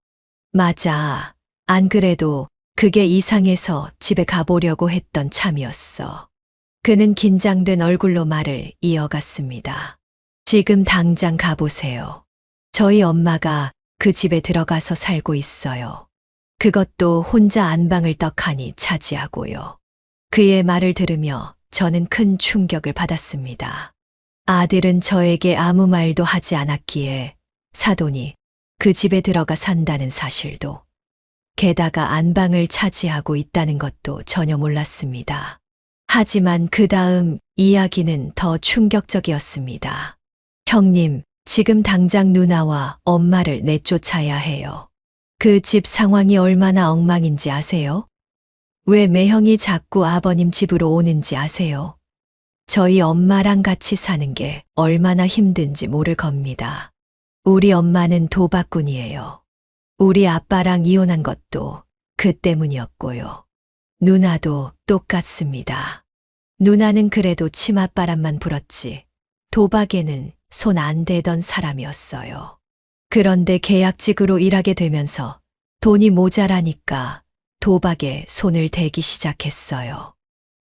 A: 맞아. 안 그래도 그게 이상해서 집에 가보려고 했던 참이었어. 그는 긴장된 얼굴로 말을 이어갔습니다. 지금 당장 가보세요. 저희 엄마가 그 집에 들어가서 살고 있어요. 그것도 혼자 안방을 떡하니 차지하고요. 그의 말을 들으며 저는 큰 충격을 받았습니다. 아들은 저에게 아무 말도 하지 않았기에 사돈이 그 집에 들어가 산다는 사실도, 게다가 안방을 차지하고 있다는 것도 전혀 몰랐습니다. 하지만 그 다음 이야기는 더 충격적이었습니다. 형님, 지금 당장 누나와 엄마를 내쫓아야 해요. 그 집 상황이 얼마나 엉망인지 아세요? 왜 매형이 자꾸 아버님 집으로 오는지 아세요? 저희 엄마랑 같이 사는 게 얼마나 힘든지 모를 겁니다. 우리 엄마는 도박꾼이에요. 우리 아빠랑 이혼한 것도 그 때문이었고요. 누나도 똑같습니다. 누나는 그래도 치맛바람만 불었지 도박에는 손 안 대던 사람이었어요. 그런데 계약직으로 일하게 되면서 돈이 모자라니까 도박에 손을 대기 시작했어요.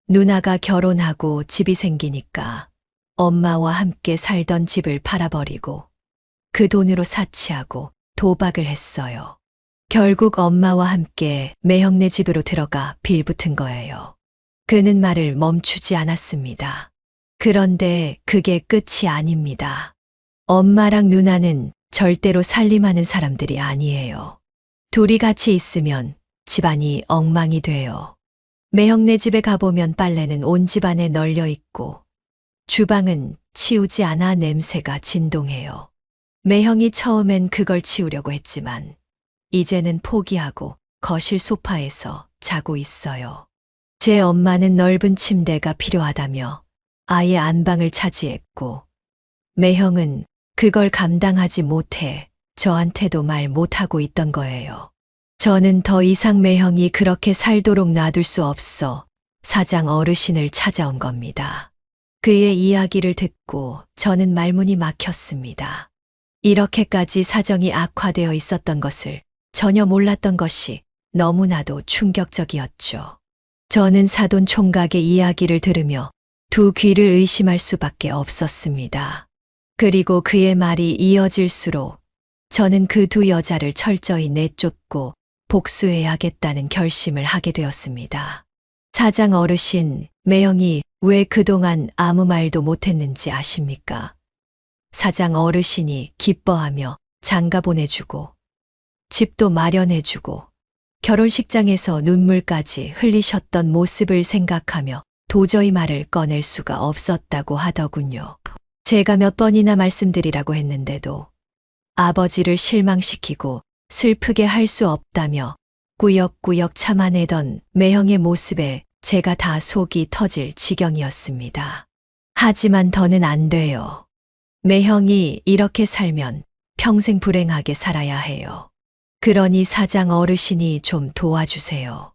A: 누나가 결혼하고 집이 생기니까 엄마와 함께 살던 집을 팔아버리고 그 돈으로 사치하고 도박을 했어요. 결국 엄마와 함께 매형네 집으로 들어가 빌붙은 거예요. 그는 말을 멈추지 않았습니다. 그런데 그게 끝이 아닙니다. 엄마랑 누나는 절대로 살림하는 사람들이 아니에요. 둘이 같이 있으면 집안이 엉망이 돼요. 매형네 집에 가보면 빨래는 온 집안에 널려 있고 주방은 치우지 않아 냄새가 진동해요. 매형이 처음엔 그걸 치우려고 했지만 이제는 포기하고 거실 소파에서 자고 있어요. 제 엄마는 넓은 침대가 필요하다며 아예 안방을 차지했고 매형은 그걸 감당하지 못해 저한테도 말 못하고 있던 거예요. 저는 더 이상 매형이 그렇게 살도록 놔둘 수 없어 사장 어르신을 찾아온 겁니다. 그의 이야기를 듣고 저는 말문이 막혔습니다. 이렇게까지 사정이 악화되어 있었던 것을 전혀 몰랐던 것이 너무나도 충격적이었죠. 저는 사돈 총각의 이야기를 들으며 두 귀를 의심할 수밖에 없었습니다. 그리고 그의 말이 이어질수록 저는 그 두 여자를 철저히 내쫓고 복수해야겠다는 결심을 하게 되었습니다. 사장 어르신, 매형이 왜 그동안 아무 말도 못했는지 아십니까? 사장 어르신이 기뻐하며 장가 보내주고 집도 마련해주고 결혼식장에서 눈물까지 흘리셨던 모습을 생각하며 도저히 말을 꺼낼 수가 없었다고 하더군요. 제가 몇 번이나 말씀드리라고 했는데도 아버지를 실망시키고 슬프게 할 수 없다며 꾸역꾸역 참아내던 매형의 모습에 제가 다 속이 터질 지경이었습니다. 하지만 더는 안 돼요. 매형이 이렇게 살면 평생 불행하게 살아야 해요. 그러니 사장 어르신이 좀 도와주세요.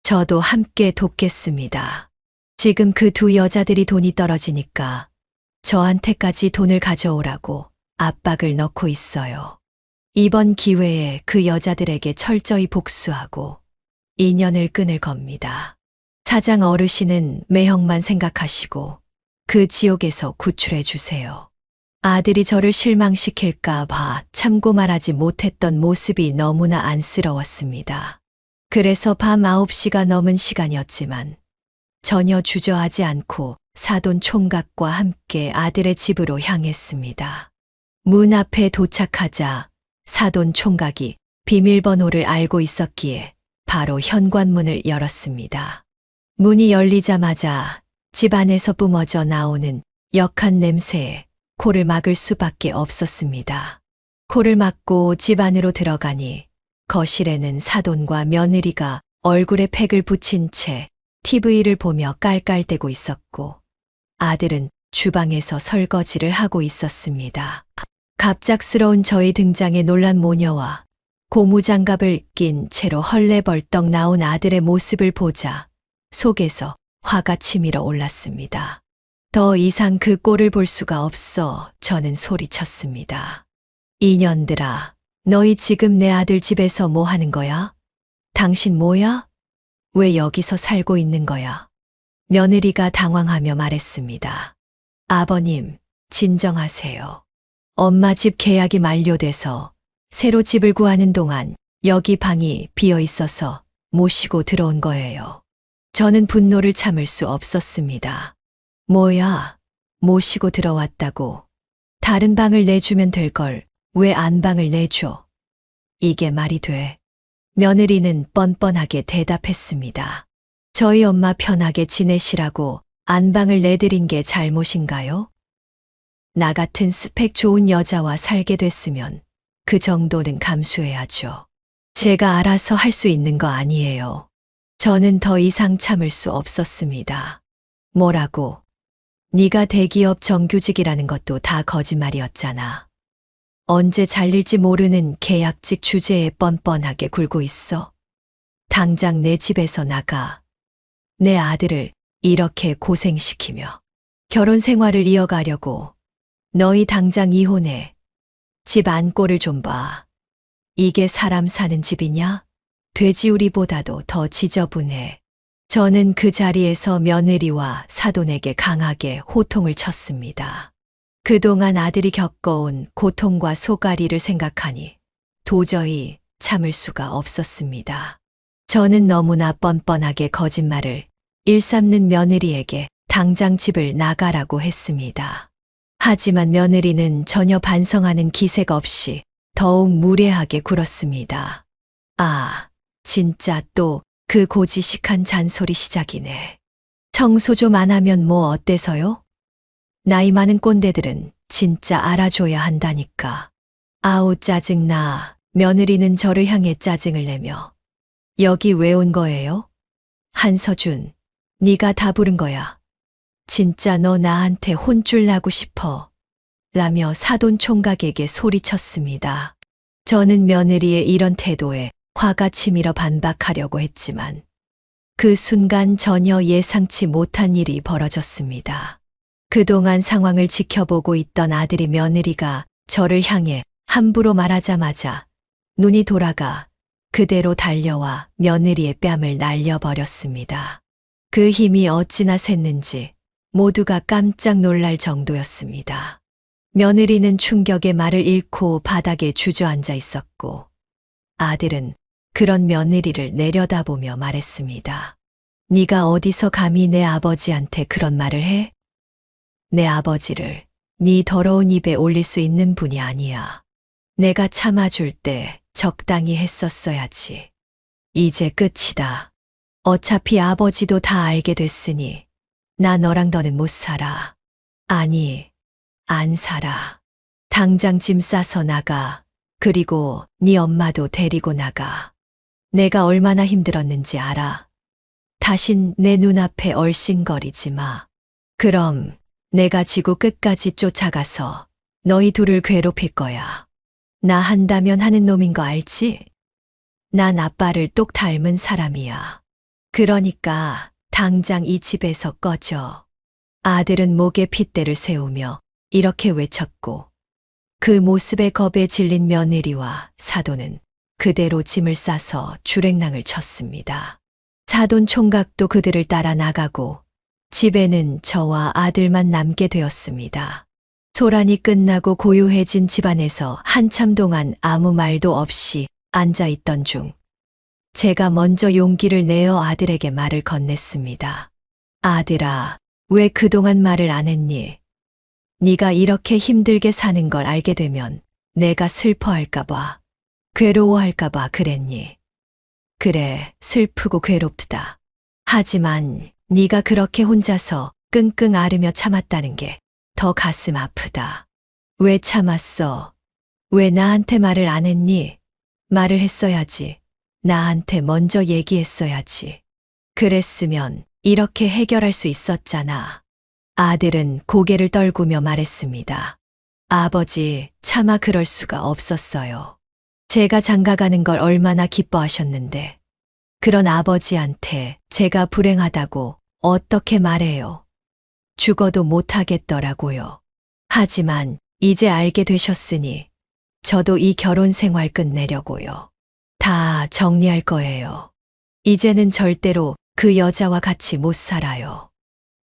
A: 저도 함께 돕겠습니다. 지금 그 두 여자들이 돈이 떨어지니까 저한테까지 돈을 가져오라고 압박을 넣고 있어요. 이번 기회에 그 여자들에게 철저히 복수하고 인연을 끊을 겁니다. 사장 어르신은 매형만 생각하시고 그 지옥에서 구출해 주세요. 아들이 저를 실망시킬까 봐 참고 말하지 못했던 모습이 너무나 안쓰러웠습니다. 그래서 밤 9시가 넘은 시간이었지만 전혀 주저하지 않고 사돈 총각과 함께 아들의 집으로 향했습니다. 문 앞에 도착하자 사돈 총각이 비밀번호를 알고 있었기에 바로 현관문을 열었습니다. 문이 열리자마자 집 안에서 뿜어져 나오는 역한 냄새에 코를 막을 수밖에 없었습니다. 코를 막고 집 안으로 들어가니 거실에는 사돈과 며느리가 얼굴에 팩을 붙인 채 TV를 보며 깔깔대고 있었고 아들은 주방에서 설거지를 하고 있었습니다. 갑작스러운 저희 등장에 놀란 모녀와 고무장갑을 낀 채로 헐레벌떡 나온 아들의 모습을 보자 속에서 화가 치밀어 올랐습니다. 더 이상 그 꼴을 볼 수가 없어 저는 소리쳤습니다. 이년들아, 너희 지금 내 아들 집에서 뭐 하는 거야? 당신 뭐야? 왜 여기서 살고 있는 거야? 며느리가 당황하며 말했습니다. 아버님, 진정하세요. 엄마 집 계약이 만료돼서 새로 집을 구하는 동안 여기 방이 비어 있어서 모시고 들어온 거예요. 저는 분노를 참을 수 없었습니다. 뭐야, 모시고 들어왔다고. 다른 방을 내주면 될 걸 왜 안방을 내줘? 이게 말이 돼. 며느리는 뻔뻔하게 대답했습니다. 저희 엄마 편하게 지내시라고 안방을 내드린 게 잘못인가요? 나 같은 스펙 좋은 여자와 살게 됐으면 그 정도는 감수해야죠. 제가 알아서 할 수 있는 거 아니에요. 저는 더 이상 참을 수 없었습니다. 뭐라고? 네가 대기업 정규직이라는 것도 다 거짓말이었잖아. 언제 잘릴지 모르는 계약직 주제에 뻔뻔하게 굴고 있어. 당장 내 집에서 나가. 내 아들을 이렇게 고생시키며 결혼 생활을 이어가려고 너희 당장 이혼해. 집 안꼴을 좀 봐. 이게 사람 사는 집이냐? 돼지우리보다도 더 지저분해. 저는 그 자리에서 며느리와 사돈에게 강하게 호통을 쳤습니다. 그동안 아들이 겪어온 고통과 속앓이를 생각하니 도저히 참을 수가 없었습니다. 저는 너무나 뻔뻔하게 거짓말을 일삼는 며느리에게 당장 집을 나가라고 했습니다. 하지만 며느리는 전혀 반성하는 기색 없이 더욱 무례하게 굴었습니다. 아, 진짜 또 그 고지식한 잔소리 시작이네. 청소 좀 안 하면 뭐 어때서요? 나이 많은 꼰대들은 진짜 알아줘야 한다니까. 아우 짜증나. 며느리는 저를 향해 짜증을 내며 여기 왜 온 거예요? 한서준, 네가 다 부른 거야. 진짜 너 나한테 혼쭐 나고 싶어. 라며 사돈 총각에게 소리쳤습니다. 저는 며느리의 이런 태도에 화가 치밀어 반박하려고 했지만 그 순간 전혀 예상치 못한 일이 벌어졌습니다. 그동안 상황을 지켜보고 있던 아들이 며느리가 저를 향해 함부로 말하자마자 눈이 돌아가 그대로 달려와 며느리의 뺨을 날려버렸습니다. 그 힘이 어찌나 셌는지 모두가 깜짝 놀랄 정도였습니다. 며느리는 충격에 말을 잃고 바닥에 주저앉아 있었고 아들은 그런 며느리를 내려다보며 말했습니다. 네가 어디서 감히 내 아버지한테 그런 말을 해? 내 아버지를 네 더러운 입에 올릴 수 있는 분이 아니야. 내가 참아줄 때 적당히 했었어야지. 이제 끝이다. 어차피 아버지도 다 알게 됐으니 나 너랑 더는 못 살아. 아니, 안 살아. 당장 짐 싸서 나가. 그리고 네 엄마도 데리고 나가. 내가 얼마나 힘들었는지 알아. 다신 내 눈앞에 얼씬거리지 마. 그럼 내가 지구 끝까지 쫓아가서 너희 둘을 괴롭힐 거야. 나 한다면 하는 놈인 거 알지? 난 아빠를 똑 닮은 사람이야. 그러니까 당장 이 집에서 꺼져. 아들은 목에 핏대를 세우며 이렇게 외쳤고 그 모습에 겁에 질린 며느리와 사돈은 그대로 짐을 싸서 주랭랑을 쳤습니다. 사돈 총각도 그들을 따라 나가고 집에는 저와 아들만 남게 되었습니다. 소란이 끝나고 고요해진 집안에서 한참 동안 아무 말도 없이 앉아있던 중 제가 먼저 용기를 내어 아들에게 말을 건넸습니다. 아들아, 왜 그동안 말을 안 했니? 네가 이렇게 힘들게 사는 걸 알게 되면 내가 슬퍼할까 봐, 괴로워할까 봐 그랬니? 그래, 슬프고 괴롭다. 하지만 네가 그렇게 혼자서 끙끙 앓으며 참았다는 게 더 가슴 아프다. 왜 참았어? 왜 나한테 말을 안 했니? 말을 했어야지. 나한테 먼저 얘기했어야지. 그랬으면 이렇게 해결할 수 있었잖아. 아들은 고개를 떨구며 말했습니다. 아버지, 차마 그럴 수가 없었어요. 제가 장가가는 걸 얼마나 기뻐하셨는데 그런 아버지한테 제가 불행하다고 어떻게 말해요? 죽어도 못하겠더라고요. 하지만 이제 알게 되셨으니 저도 이 결혼 생활 끝내려고요. 다 정리할 거예요. 이제는 절대로 그 여자와 같이 못 살아요.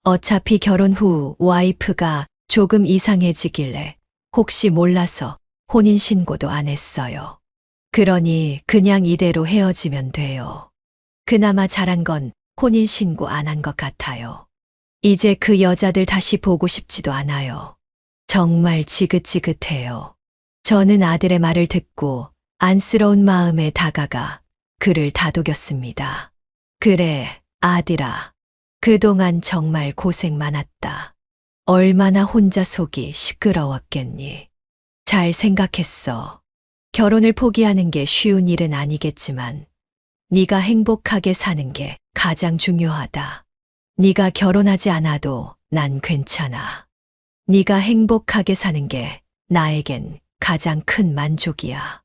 A: 어차피 결혼 후 와이프가 조금 이상해지길래 혹시 몰라서 혼인신고도 안 했어요. 그러니 그냥 이대로 헤어지면 돼요. 그나마 잘한 건 혼인신고 안 한 것 같아요. 이제 그 여자들 다시 보고 싶지도 않아요. 정말 지긋지긋해요. 저는 아들의 말을 듣고 안쓰러운 마음에 다가가 그를 다독였습니다. 그래, 아들아. 그동안 정말 고생 많았다. 얼마나 혼자 속이 시끄러웠겠니. 잘 생각했어. 결혼을 포기하는 게 쉬운 일은 아니겠지만 네가 행복하게 사는 게 가장 중요하다. 네가 결혼하지 않아도 난 괜찮아. 네가 행복하게 사는 게 나에겐 가장 큰 만족이야.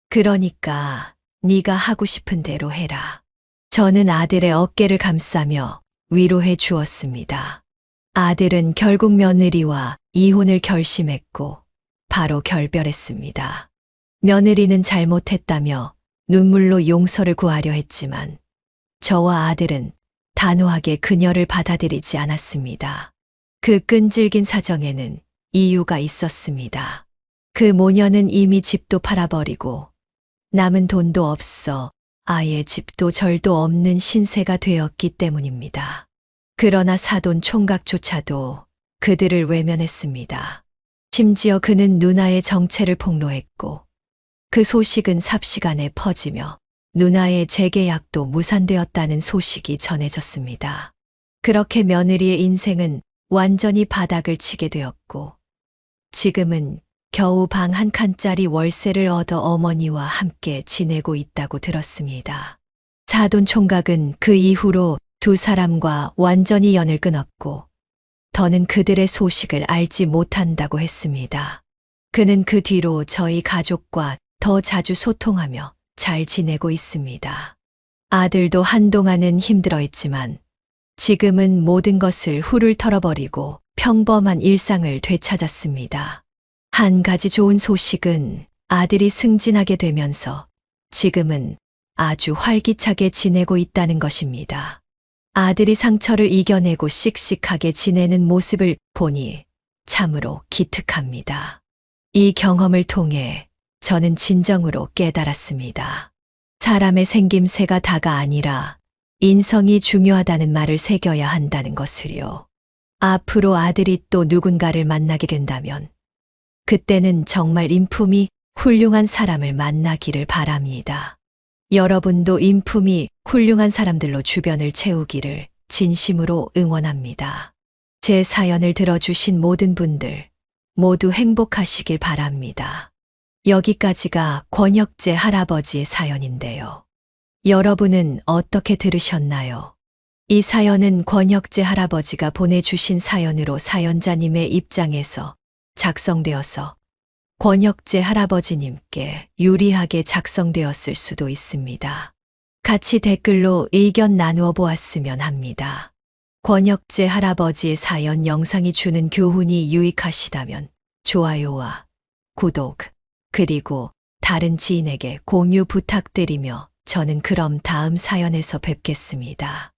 A: 그러니까 네가 하고 싶은 대로 해라. 저는 아들의 어깨를 감싸며 위로해 주었습니다. 아들은 결국 며느리와 이혼을 결심했고 바로 결별했습니다. 며느리는 잘못했다며 눈물로 용서를 구하려 했지만 저와 아들은 단호하게 그녀를 받아들이지 않았습니다. 그 끈질긴 사정에는 이유가 있었습니다. 그 모녀는 이미 집도 팔아버리고 남은 돈도 없어 아예 집도 절도 없는 신세가 되었기 때문입니다. 그러나 사돈 총각조차도 그들을 외면했습니다. 심지어 그는 누나의 정체를 폭로했고 그 소식은 삽시간에 퍼지며 누나의 재계약도 무산되었다는 소식이 전해졌습니다. 그렇게 며느리의 인생은 완전히 바닥을 치게 되었고 지금은 겨우 방 한 칸짜리 월세를 얻어 어머니와 함께 지내고 있다고 들었습니다. 사돈 총각은 그 이후로 두 사람과 완전히 연을 끊었고 더는 그들의 소식을 알지 못한다고 했습니다. 그는 그 뒤로 저희 가족과 더 자주 소통하며 잘 지내고 있습니다. 아들도 한동안은 힘들어했지만 지금은 모든 것을 훌훌 털어버리고 평범한 일상을 되찾았습니다. 한 가지 좋은 소식은 아들이 승진하게 되면서 지금은 아주 활기차게 지내고 있다는 것입니다. 아들이 상처를 이겨내고 씩씩하게 지내는 모습을 보니 참으로 기특합니다. 이 경험을 통해 저는 진정으로 깨달았습니다. 사람의 생김새가 다가 아니라 인성이 중요하다는 말을 새겨야 한다는 것을요. 앞으로 아들이 또 누군가를 만나게 된다면 그때는 정말 인품이 훌륭한 사람을 만나기를 바랍니다. 여러분도 인품이 훌륭한 사람들로 주변을 채우기를 진심으로 응원합니다. 제 사연을 들어주신 모든 분들 모두 행복하시길 바랍니다. 여기까지가 권혁재 할아버지의 사연인데요. 여러분은 어떻게 들으셨나요? 이 사연은 권혁재 할아버지가 보내주신 사연으로 사연자님의 입장에서 작성되어서 권혁재 할아버지님께 유리하게 작성되었을 수도 있습니다. 같이 댓글로 의견 나누어 보았으면 합니다. 권혁재 할아버지의 사연 영상이 주는 교훈이 유익하시다면 좋아요와 구독, 그리고 다른 지인에게 공유 부탁드리며 저는 그럼 다음 사연에서 뵙겠습니다.